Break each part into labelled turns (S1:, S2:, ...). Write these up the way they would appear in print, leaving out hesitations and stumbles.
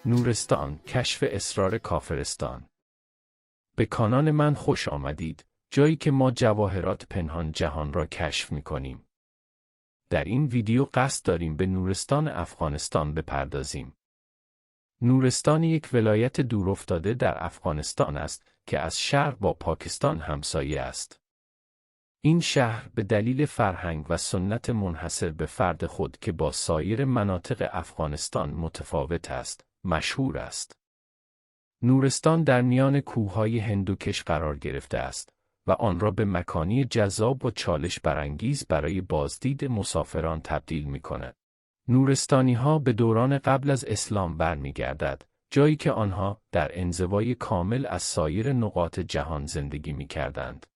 S1: نورستان، کشف اسرار کافرستان. به کانال من خوش آمدید، جایی که ما جواهرات پنهان جهان را کشف می‌کنیم. در این ویدیو قصد داریم به نورستان افغانستان بپردازیم. نورستان یک ولایت دورافتاده در افغانستان است که از شرق با پاکستان همسایه است. این شهر به دلیل فرهنگ و سنت منحصر به فرد خود که با سایر مناطق افغانستان متفاوت است، مشهور است. نورستان در میان کوههای هندوکش قرار گرفته است و آن را به مکانی جذاب و چالش برانگیز برای بازدید مسافران تبدیل می‌کند. نورستانی‌ها به دوران قبل از اسلام برمیگردد، جایی که آنها در انزوای کامل از سایر نقاط جهان زندگی می‌کردند.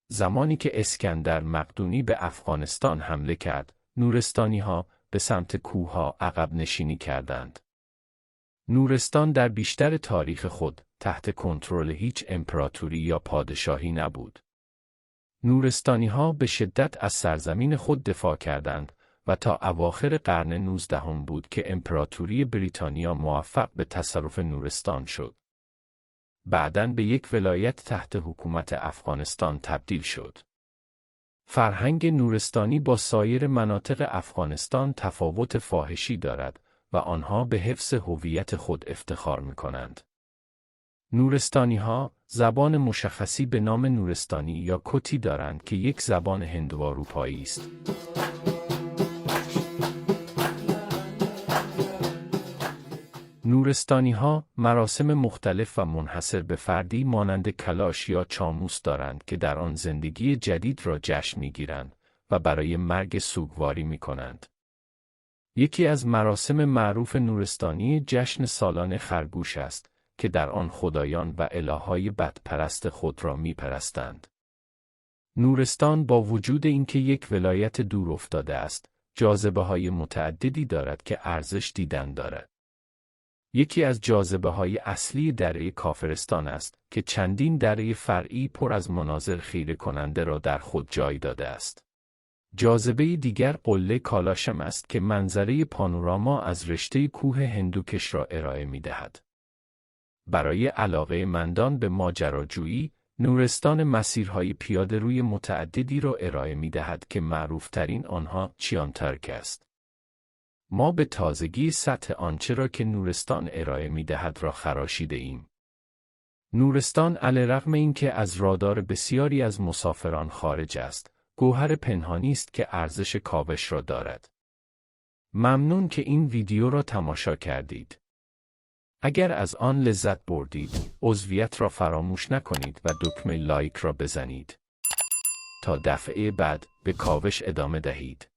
S1: زمانی که اسکندر مقدونی به افغانستان حمله کرد، نورستانی‌ها به سمت کوه‌ها عقب نشینی کردند. نورستان در بیشتر تاریخ خود تحت کنترل هیچ امپراتوری یا پادشاهی نبود. نورستانی‌ها به شدت از سرزمین خود دفاع کردند و تا اواخر قرن 19 بود که امپراتوری بریتانیا موفق به تصرف نورستان شد. بعداً به یک ولایت تحت حکومت افغانستان تبدیل شد. فرهنگ نورستانی با سایر مناطق افغانستان تفاوت فاحشی دارد و آنها به حفظ هویت خود افتخار می‌کنند. نورستانی‌ها زبان مشخصی به نام نورستانی یا کتی دارند که یک زبان هندواروپایی است. نورستانی‌ها مراسم مختلف و منحصر به فردی مانند کلاش یا چاموس دارند که در آن زندگی جدید را جشن می‌گیرند و برای مرگ سوگواری می‌کنند. یکی از مراسم معروف نورستانی جشن سالانه خرگوش است که در آن خدایان و الههای بتپرست خود را می‌پرستند. نورستان با وجود اینکه یک ولایت دورافتاده است، جاذبه‌های متعددی دارد که ارزش دیدن دارد. یکی از جاذبه‌های اصلی دره کافرستان است که چندین دره فرعی پر از مناظر خیره کننده را در خود جای داده است. جاذبه دیگر قله کالاشم است که منظره پانوراما از رشته کوه هندوکش را ارائه می‌دهد. برای علاقه‌مندان به ماجراجویی، نورستان مسیرهای پیاده‌روی متعددی را ارائه می‌دهد که معروف‌ترین آنها چیانتارک است. ما به تازگی سطح آنچه را که نورستان ارائه می‌دهد را خراشیده ایم. نورستان علیرغم اینکه از رادار بسیاری از مسافران خارج است، گوهر پنهانی است که ارزش کاوش را دارد. ممنون که این ویدیو را تماشا کردید. اگر از آن لذت بردید، عضویت را فراموش نکنید و دکمه لایک را بزنید. تا دفعه بعد به کاوش ادامه دهید.